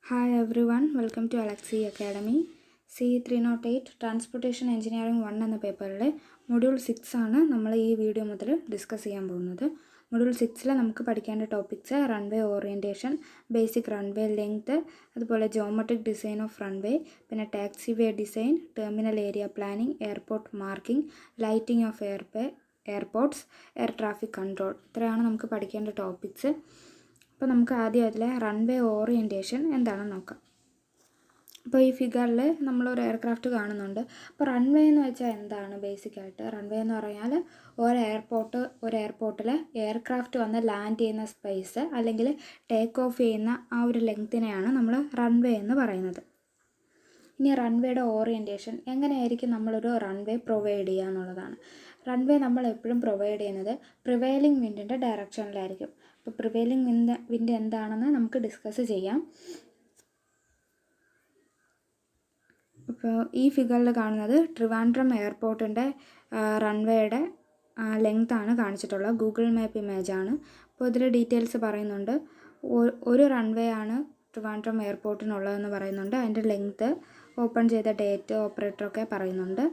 Hi everyone, welcome to Alexi Academy. C308 Transportation Engineering 1 എന്ന പേപ്പറിലെ module 6 ആണ് നമ്മൾ ഈ വീഡിയോ മുതൽ ഡിസ്കസ് ചെയ്യാൻ പോകുന്നത്. മൊഡ്യൂൾ 6ൽ നമുക്ക് പഠിക്കേണ്ട topics runway orientation, basic runway length, അതുപോലെ ജോമെട്രിക് ഡിസൈൻ ഓഫ് റൺവേ, പിന്നെ taxi way design, terminal area planning, airport marking, lighting of airports, air traffic control. ഇത്രയാണ് നമുക്ക് പഠിക്കേണ്ട ടോപ്പിക്സ്. അപ്പോൾ നമുക്ക് ആദ്യം അതിലെ റൺവേ ഓറിയൻറ്റേഷൻ എന്താണെന്ന് നോക്കാം. അപ്പോൾ ഈ ഫിഗറിൽ നമ്മളൊരു എയർക്രാഫ്റ്റ് കാണുന്നുണ്ട്. അപ്പോൾ റൺവേ എന്ന് വെച്ചാൽ എന്താണ്? ബേസിക്കായിട്ട് റൺവേ എന്ന് പറഞ്ഞാൽ ഒരു എയർപോർട്ടിൽ എയർക്രാഫ്റ്റ് വന്ന് ലാൻഡ് ചെയ്യുന്ന സ്പേസ് അല്ലെങ്കിൽ ടേക്ക് ഓഫ് ചെയ്യുന്ന ആ ഒരു ലെങ്ത്തിനെയാണ് നമ്മൾ റൺവേ എന്ന് പറയുന്നത്. ഇനി റൺവേയുടെ ഓറിയൻറ്റേഷൻ എങ്ങനെയായിരിക്കും നമ്മളൊരു റൺവേ പ്രൊവൈഡ് ചെയ്യുക എന്നുള്ളതാണ്. റൺവേ നമ്മൾ എപ്പോഴും പ്രൊവൈഡ് ചെയ്യുന്നത് പ്രിവെയിലിംഗ് വിൻഡിൻ്റെ ഡയറക്ഷനിലായിരിക്കും. അപ്പോൾ പ്രിവെയിലിംഗ് വിൻഡ് എന്താണെന്ന് നമുക്ക് ഡിസ്കസ് ചെയ്യാം. അപ്പോൾ ഈ ഫിഗറിൽ കാണുന്നത് ട്രിവാൻഡ്രം എയർപോർട്ടിൻ്റെ റൺവേയുടെ ലെങ്ത്താണ് കാണിച്ചിട്ടുള്ളത്. ഗൂഗിൾ മാപ്പ് ഇമേജാണ്. അപ്പോൾ ഇതിൽ ഡീറ്റെയിൽസ് പറയുന്നുണ്ട്. ഒരു റൺവേ ആണ് ട്രിവാൻഡ്രം എയർപോർട്ടിനുള്ളതെന്ന് പറയുന്നുണ്ട്. അതിൻ്റെ ലെങ്ത്ത്, ഓപ്പൺ ചെയ്ത ഡേറ്റ്, ഓപ്പറേറ്ററൊക്കെ പറയുന്നുണ്ട്.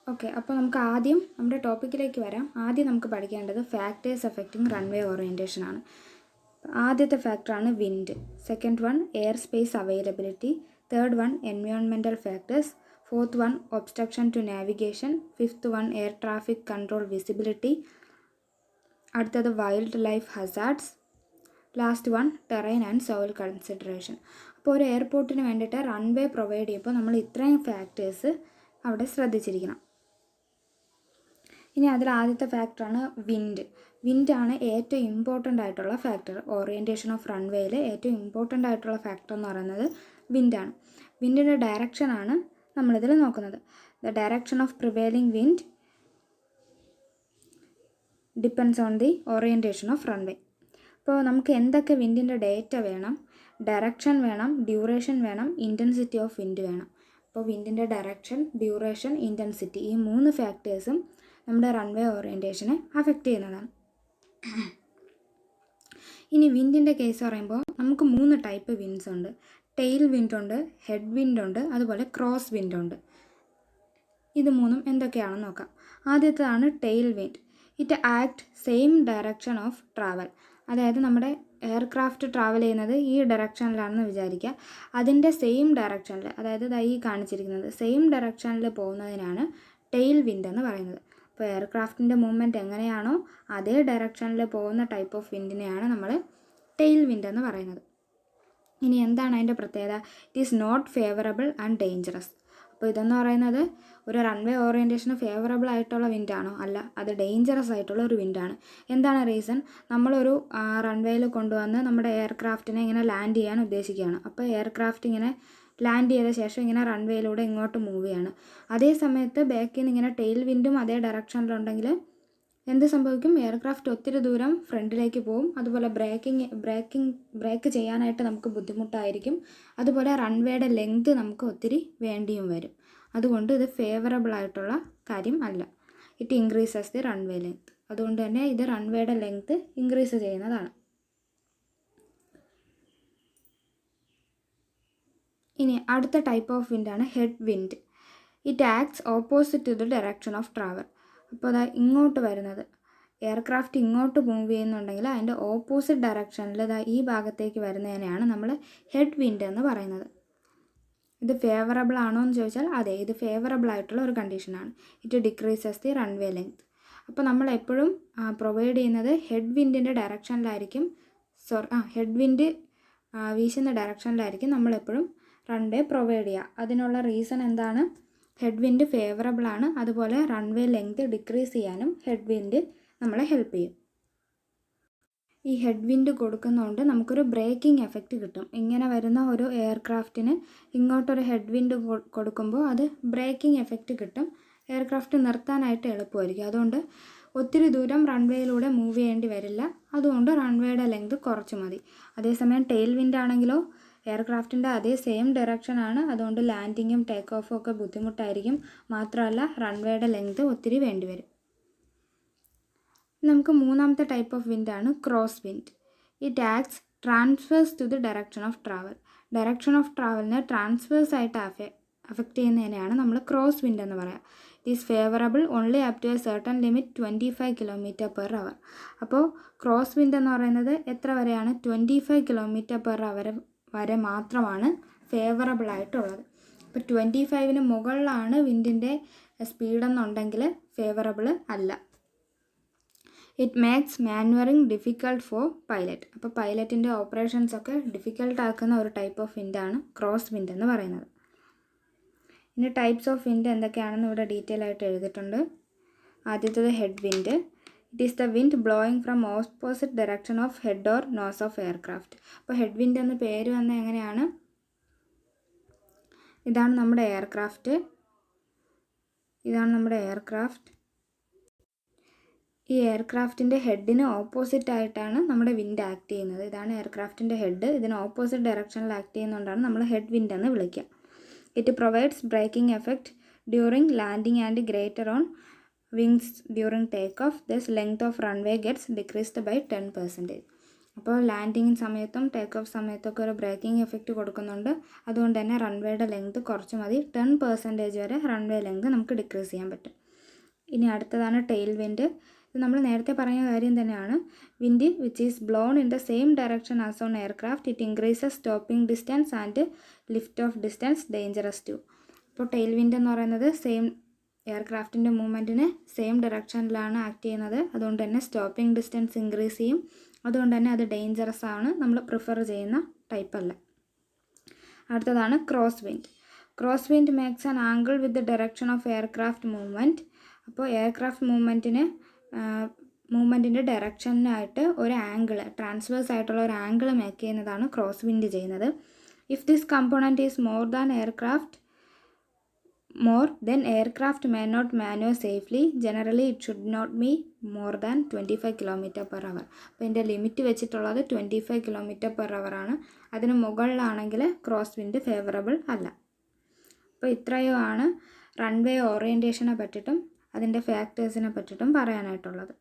ഓക്കെ, അപ്പോൾ നമുക്ക് ആദ്യം നമ്മുടെ ടോപ്പിക്കിലേക്ക് വരാം. ആദ്യം നമുക്ക് പഠിക്കേണ്ടത് ഫാക്ടേഴ്സ് അഫക്റ്റിംഗ് റൺവേ ഓറിയൻറ്റേഷൻ ആണ്. ആദ്യത്തെ ഫാക്ടറാണ് wind, second one air space availability, third one environmental factors, fourth one obstruction to navigation, fifth one air traffic control visibility, അടുത്തത് wild life hazards, last one terrain and soil consideration. അപ്പോൾ ഒരു എയർപോർട്ടിന് വേണ്ടിയിട്ട് runway provide ചെയ്യുമ്പോൾ നമ്മൾ ഇത്രയും factors അവിടെ ശ്രദ്ധിച്ചിരിക്കണം. ഇനി അതിൽ ആദ്യത്തെ ഫാക്ടറാണ് വിൻഡ്. വിൻഡാണ് ഏറ്റവും ഇമ്പോർട്ടൻ്റ് ആയിട്ടുള്ള ഫാക്ടർ. ഓറിയൻറ്റേഷൻ ഓഫ് റൺവേയിൽ ഏറ്റവും ഇമ്പോർട്ടൻ്റ് ആയിട്ടുള്ള ഫാക്ടർ എന്ന് പറയുന്നത് വിൻഡാണ്. വിൻഡിൻ്റെ ഡയറക്ഷനാണ് നമ്മളിതിൽ നോക്കുന്നത്. The direction of prevailing wind depends on the orientation of runway. അപ്പോൾ നമുക്ക് എന്തൊക്കെ വിൻഡിൻ്റെ ഡേറ്റ വേണം? ഡയറക്ഷൻ വേണം, ഡ്യൂറേഷൻ വേണം, ഇൻറ്റൻസിറ്റി ഓഫ് വിൻഡ് വേണം. അപ്പോൾ വിൻഡിൻ്റെ ഡയറക്ഷൻ, ഡ്യൂറേഷൻ, ഇൻറ്റൻസിറ്റി, ഈ 3 ഫാക്ടേഴ്സും നമ്മുടെ റൺവേ ഓറിയൻറ്റേഷനെ അഫക്റ്റ് ചെയ്യുന്നതാണ്. ഇനി വിൻഡിൻ്റെ കേസ് പറയുമ്പോൾ നമുക്ക് 3 ടൈപ്പ് വിൻഡ്സ് ഉണ്ട്. ടെയിൽ വിൻഡുണ്ട്, ഹെഡ് വിൻഡുണ്ട്, അതുപോലെ ക്രോസ് വിൻഡുണ്ട്. ഇത് 3ഉം എന്തൊക്കെയാണെന്ന് നോക്കാം. ആദ്യത്തേതാണ് tail wind. It act same direction of travel. അതായത് നമ്മുടെ എയർക്രാഫ്റ്റ് ട്രാവൽ ചെയ്യുന്നത് ഈ ഡയറക്ഷനിലാണെന്ന് വിചാരിക്കുക. അതിൻ്റെ സെയിം ഡയറക്ഷനിൽ, അതായത് ഈ കാണിച്ചിരിക്കുന്നത് സെയിം ഡയറക്ഷനിൽ പോകുന്നതിനാണ് ടെയിൽ വിൻഡ് എന്ന് പറയുന്നത്. അപ്പോൾ എയർക്രാഫ്റ്റിൻ്റെ മൂവ്മെൻറ്റ് എങ്ങനെയാണോ അതേ ഡയറക്ഷനിൽ പോകുന്ന ടൈപ്പ് ഓഫ് വിൻഡിനെയാണ് നമ്മൾ ടെയിൽ വിൻഡ് എന്ന് പറയുന്നത്. ഇനി എന്താണ് അതിൻ്റെ പ്രത്യേകത? It is not favourable and dangerous. അപ്പോൾ ഇതെന്ന് പറയുന്നത് ഒരു റൺവേ ഓറിയൻറ്റേഷന് ഫേവറബിൾ ആയിട്ടുള്ള വിൻഡാണോ? അല്ല, അത് ഡേഞ്ചറസ് ആയിട്ടുള്ള ഒരു വിൻഡാണ്. എന്താണ് റീസൺ? നമ്മളൊരു റൺവേയിൽ കൊണ്ടുവന്ന് നമ്മുടെ എയർക്രാഫ്റ്റിനെ ഇങ്ങനെ ലാൻഡ് ചെയ്യാൻ ഉദ്ദേശിക്കുകയാണ്. അപ്പോൾ എയർക്രാഫ്റ്റ് ഇങ്ങനെ ലാൻഡ് ചെയ്ത ശേഷം ഇങ്ങനെ റൺവേയിലൂടെ ഇങ്ങോട്ട് മൂവ് ചെയ്യാണ്. അതേ സമയത്ത് ബാക്കിൽ നിന്ന് ഇങ്ങനെ ടെയിൽ വിൻഡും അതേ ഡയറക്ഷനിലുണ്ടെങ്കിൽ എന്ത് സംഭവിക്കും? എയർക്രാഫ്റ്റ് ഒത്തിരി ദൂരം ഫ്രണ്ടിലേക്ക് പോകും. അതുപോലെ ബ്രേക്ക് ചെയ്യാനായിട്ട് നമുക്ക് ബുദ്ധിമുട്ടായിരിക്കും. അതുപോലെ റൺവേയുടെ ലെങ്ത് നമുക്ക് ഒത്തിരി വേണ്ടിയും വരും. അതുകൊണ്ട് ഇത് ഫേവറബിൾ ആയിട്ടുള്ള കാര്യം അല്ല. It increases the runway length. അതുകൊണ്ട് തന്നെ ഇത് റൺവേയുടെ ലെങ്ത് ഇൻക്രീസ് ചെയ്യുന്നതാണ്. ഇനി അടുത്ത ടൈപ്പ് ഓഫ് വിൻഡാണ് head wind. It acts opposite to the direction of travel. അപ്പോൾ അതാ ഇങ്ങോട്ട് വരുന്നത്, എയർക്രാഫ്റ്റ് ഇങ്ങോട്ട് മൂവ് ചെയ്യുന്നുണ്ടെങ്കിൽ അതിൻ്റെ ഓപ്പോസിറ്റ് ഡയറക്ഷനിൽ ഈ ഭാഗത്തേക്ക് വരുന്നതിനെയാണ് നമ്മൾ ഹെഡ് വിൻഡ് എന്ന് പറയുന്നത്. ഇത് ഫേവറബിൾ ആണോ എന്ന് ചോദിച്ചാൽ അതെ, ഇത് ഫേവറബിൾ ആയിട്ടുള്ള ഒരു കണ്ടീഷനാണ്. It decreases the runway length. അപ്പോൾ നമ്മൾ എപ്പോഴും പ്രൊവൈഡ് ചെയ്യുന്നത് ഹെഡ് വിൻഡിൻ്റെ ഡയറക്ഷനിലായിരിക്കും. ഹെഡ് വിൻഡ് വീശുന്ന ഡയറക്ഷനിലായിരിക്കും നമ്മളെപ്പോഴും റൺവേ പ്രൊവൈഡ് ചെയ്യുക. അതിനുള്ള റീസൺ എന്താണ്? ഹെഡ് വിൻഡ് ഫേവറബിൾ ആണ്. അതുപോലെ റൺവേ ലെങ്ത് ഡിക്രീസ് ചെയ്യാനും ഹെഡ് വിൻഡ് നമ്മളെ ഹെൽപ്പ് ചെയ്യും. ഈ ഹെഡ് വിൻഡ് കൊടുക്കുന്നതുകൊണ്ട് നമുക്കൊരു ബ്രേക്കിംഗ് എഫക്റ്റ് കിട്ടും. ഇങ്ങനെ വരുന്ന ഒരു എയർക്രാഫ്റ്റിന് ഇങ്ങോട്ടൊരു ഹെഡ് വിൻഡ് കൊടുക്കുമ്പോൾ അത് ബ്രേക്കിംഗ് എഫക്റ്റ് കിട്ടും. എയർക്രാഫ്റ്റ് നിർത്താനായിട്ട് എളുപ്പമായിരിക്കും. അതുകൊണ്ട് ഒത്തിരി ദൂരം റൺവേയിലൂടെ മൂവ് ചെയ്യേണ്ടി വരില്ല. അതുകൊണ്ട് റൺവേയുടെ ലെങ്ത് കുറച്ച് മതി. അതേസമയം ടെയിൽ വിൻഡ് ആണെങ്കിലോ എയർക്രാഫ്റ്റിൻ്റെ അതേ സെയിം ഡയറക്ഷനാണ്. അതുകൊണ്ട് ലാൻഡിങ്ങും ടേക്ക് ഓഫും ഒക്കെ ബുദ്ധിമുട്ടായിരിക്കും. മാത്രമല്ല റൺവേയുടെ ലെങ്ത് ഒത്തിരി വേണ്ടി വരും. നമുക്ക് മൂന്നാമത്തെ ടൈപ്പ് ഓഫ് വിൻഡാണ് cross wind. It acts transverse to the direction of travel. Direction of ട്രാവലിനെ ട്രാൻസ്വേഴ്സ് ആയിട്ട് അഫക്റ്റ് ചെയ്യുന്നതിനെയാണ് നമ്മൾ ക്രോസ് വിൻഡ് എന്ന് പറയാം. It is favourable only up to a certain limit 25 km/h. അപ്പോൾ ക്രോസ് വിൻഡ് എന്ന് പറയുന്നത് എത്ര വരെയാണ്? 25 km/h വരെ മാത്രമാണ് ഫേവറബിൾ ആയിട്ടുള്ളത്. അപ്പോൾ 25ന് മുകളിലാണ് വിൻഡിൻ്റെ സ്പീഡെന്നുണ്ടെങ്കിൽ ഫേവറബിൾ അല്ല. It makes manoeuvring difficult four pilot. അപ്പോൾ പൈലറ്റിൻ്റെ ഓപ്പറേഷൻസൊക്കെ ഡിഫിക്കൽട്ട് ആക്കുന്ന ഒരു ടൈപ്പ് ഓഫ് വിൻഡാണ് ക്രോസ് വിൻഡ് എന്ന് പറയുന്നത്. ഇനി ടൈപ്സ് ഓഫ് വിൻഡ് എന്തൊക്കെയാണെന്ന് ഇവിടെ ഡീറ്റെയിൽ ആയിട്ട് എഴുതിയിട്ടുണ്ട്. ആദ്യത്തേത് head wind. It is the wind blowing from opposite direction of head or nose of aircraft. അപ്പോൾ ഹെഡ് വിൻഡ് എന്ന് പേര് വന്നത് എങ്ങനെയാണ്? ഇതാണ് നമ്മുടെ എയർക്രാഫ്റ്റ്. ഈ എയർക്രാഫ്റ്റിൻ്റെ ഹെഡിന് ഓപ്പോസിറ്റ് ആയിട്ടാണ് നമ്മുടെ വിൻഡ് ആക്ട് ചെയ്യുന്നത്. ഇതാണ് എയർക്രാഫ്റ്റിൻ്റെ ഹെഡ്. ഇതിന് ഓപ്പോസിറ്റ് ഡയറക്ഷനിൽ ആക്ട് ചെയ്യുന്നതുകൊണ്ടാണ് നമ്മൾ ഹെഡ് വിൻഡ് എന്ന് വിളിക്കുക. It provides breaking effect during landing and greater on wings during take off. This length of runway gets decreased by 10%. അപ്പോൾ ലാൻഡിങ് സമയത്തും ടേക്ക് ഓഫ് സമയത്തൊക്കെ ഒരു ബ്രേക്കിംഗ് എഫക്റ്റ് കൊടുക്കുന്നുണ്ട്. അതുകൊണ്ട് തന്നെ റൺവേയുടെ ലെങ്ത് കുറച്ച് മതി. 10% വരെ റൺവേ ലെങ്ത് നമുക്ക് ഡിക്രീസ് ചെയ്യാൻ പറ്റും. ഇനി അടുത്തതാണ് ടെയിൽ വിൻഡ്. ഇത് നമ്മൾ നേരത്തെ പറഞ്ഞ കാര്യം തന്നെയാണ്. Wind which is blown in the same direction as on aircraft. It increases stopping distance and lift off distance dangerous too. അപ്പോൾ ടെയിൽ വിൻഡ് എന്ന് പറയുന്നത് എയർക്രാഫ്റ്റിൻ്റെ മൂവ്മെൻറ്റിന് സെയിം ഡയറക്ഷനിലാണ് ആക്ട് ചെയ്യുന്നത്. അതുകൊണ്ട് തന്നെ സ്റ്റോപ്പിംഗ് ഡിസ്റ്റൻസ് ഇൻക്രീസ് ചെയ്യും. അതുകൊണ്ട് തന്നെ അത് ഡേഞ്ചറസ് ആണ്, നമ്മൾ പ്രിഫർ ചെയ്യുന്ന ടൈപ്പ് അല്ല. അടുത്തതാണ് cross wind. Cross wind makes an angle with the direction of aircraft movement. അപ്പോൾ എയർക്രാഫ്റ്റ് മൂവ്മെൻറ്റിൻ്റെ ഡയറക്ഷനായിട്ട് ഒരു ആംഗിൾ, ട്രാൻസ്വേഴ്സ് ആയിട്ടുള്ള ഒരു ആംഗിൾ മേക്ക് ചെയ്യുന്നതാണ് ക്രോസ് വിൻഡ് ചെയ്യുന്നത്. If this component is more then aircraft may not maneuver safely. Generally it should not be more than 25 km/h. അപ്പോൾ ഇതിൻ്റെ limit വെച്ചിട്ടുള്ളത് 25 km/h ആണ്. അതിന് മുകളിലാണെങ്കിൽ ക്രോസ് വിൻഡ് ഫേവറബിൾ അല്ല. അപ്പോൾ ഇത്രയുമാണ് റൺവേ ഓറിയൻറ്റേഷനെ പറ്റിയിട്ടും അതിൻ്റെ ഫാക്ടേഴ്സിനെ പറ്റിയിട്ടും പറയാനായിട്ടുള്ളത്.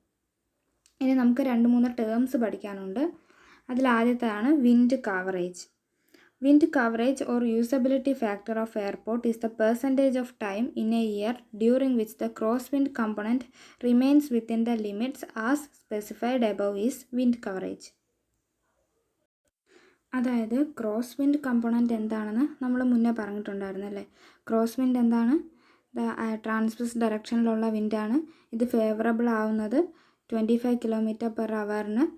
ഇനി നമുക്ക് 2-3 ടേംസ് പഠിക്കാനുണ്ട്. അതിലാദ്യത്തെയാണ് wind coverage. Wind coverage or usability factor of airport is the percentage of time in a year during which the crosswind component remains within the limits as specified above is wind coverage. അതായത് cross wind component എന്താണെന്ന് നമ്മൾ മുന്നേ പറഞ്ഞിട്ടുണ്ടായിരുന്നല്ലേ. Cross wind എന്താണ്? Transverse ഡയറക്ഷനിലുള്ള വിൻഡാണ്. ഇത് favourable ആവുന്നത് 25 km/h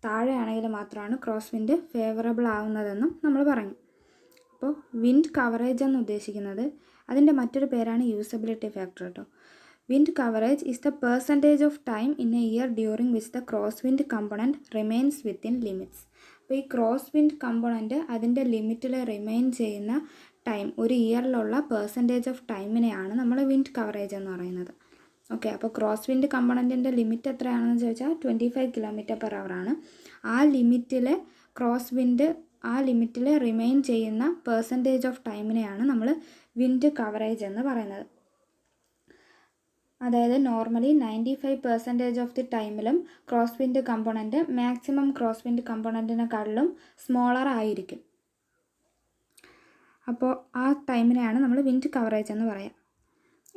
താഴെയാണെങ്കിൽ മാത്രമാണ് cross wind favourable ആവുന്നതെന്നും നമ്മൾ പറഞ്ഞു. അപ്പോൾ വിൻഡ് കവറേജ് എന്ന് ഉദ്ദേശിക്കുന്നത് അതിൻ്റെ മറ്റൊരു പേരാണ് യൂസബിലിറ്റി ഫാക്ടർ കേട്ടോ. Wind coverage is the percentage of time in A year during which the cross wind component remains within limits. അപ്പോൾ ഈ ക്രോസ് വിൻഡ് കമ്പോണൻറ്റ് അതിൻ്റെ ലിമിറ്റിൽ റിമെയിൻ ചെയ്യുന്ന ടൈം, ഒരു ഇയറിലുള്ള പെർസെൻറ്റേജ് ഓഫ് ടൈമിനെയാണ് നമ്മൾ വിൻഡ് കവറേജ് എന്ന് പറയുന്നത്. ഓക്കെ, അപ്പോൾ ക്രോസ് വിൻഡ് കമ്പോണൻറ്റിൻ്റെ ലിമിറ്റ് എത്രയാണെന്ന് ചോദിച്ചാൽ 25 km/h ആണ്. ആ ലിമിറ്റിൽ റിമെയിൻ ചെയ്യുന്ന പെർസെൻറ്റേജ് ഓഫ് ടൈമിനെയാണ് നമ്മൾ വിൻഡ് കവറേജ് എന്ന് പറയുന്നത്. അതായത് നോർമലി 95% ഓഫ് ദി ടൈമിലും cross wind component maximum cross wind കമ്പോണൻറ്റിനെക്കാളിലും സ്മോളർ ആയിരിക്കും. അപ്പോൾ ആ ടൈമിനെയാണ് നമ്മൾ വിൻഡ് കവറേജ് എന്ന് പറയാം.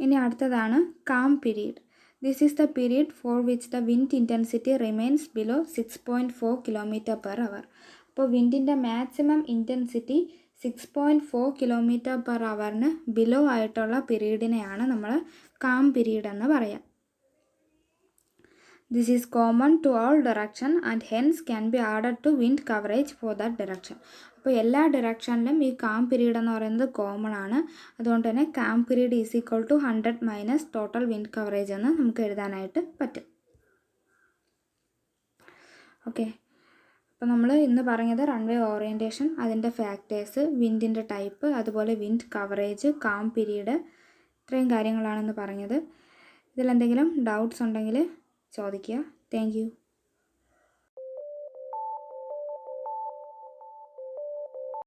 ഇനി അടുത്തതാണ് calm period. This is the period for which the wind intensity remains below 6.4 km/h. അപ്പോൾ വിൻഡിൻ്റെ മാക്സിമം ഇൻറ്റൻസിറ്റി 6.4 km/h ബിലോ ആയിട്ടുള്ള പീരീഡിനെയാണ് നമ്മൾ കാം പീരീഡ് എന്ന് പറയാം. This is common to all direction and hence can be added to wind coverage for that direction. അപ്പോൾ എല്ലാ ഡയറക്ഷനിലും ഈ calm period എന്ന് പറയുന്നത് കോമൺ ആണ്. അതുകൊണ്ട് തന്നെ calm period is equal to 100 minus total wind coverage എന്ന് നമുക്ക് എഴുതാനായിട്ട് പറ്റും. ഓക്കെ, അപ്പോൾ നമ്മൾ ഇന്ന് പറഞ്ഞത് റൺവേ ഓറിയൻറ്റേഷൻ, അതിൻ്റെ ഫാക്ടേഴ്സ്, വിൻഡിൻ്റെ ടൈപ്പ്, അതുപോലെ വിൻഡ് കവറേജ്, കാം പീരീഡ്, ഇത്രയും കാര്യങ്ങളാണെന്ന് പറഞ്ഞത്. ഇതിലെന്തെങ്കിലും ഡൗട്ട്സ് ഉണ്ടെങ്കിൽ ചോദിക്കുക. Thank U.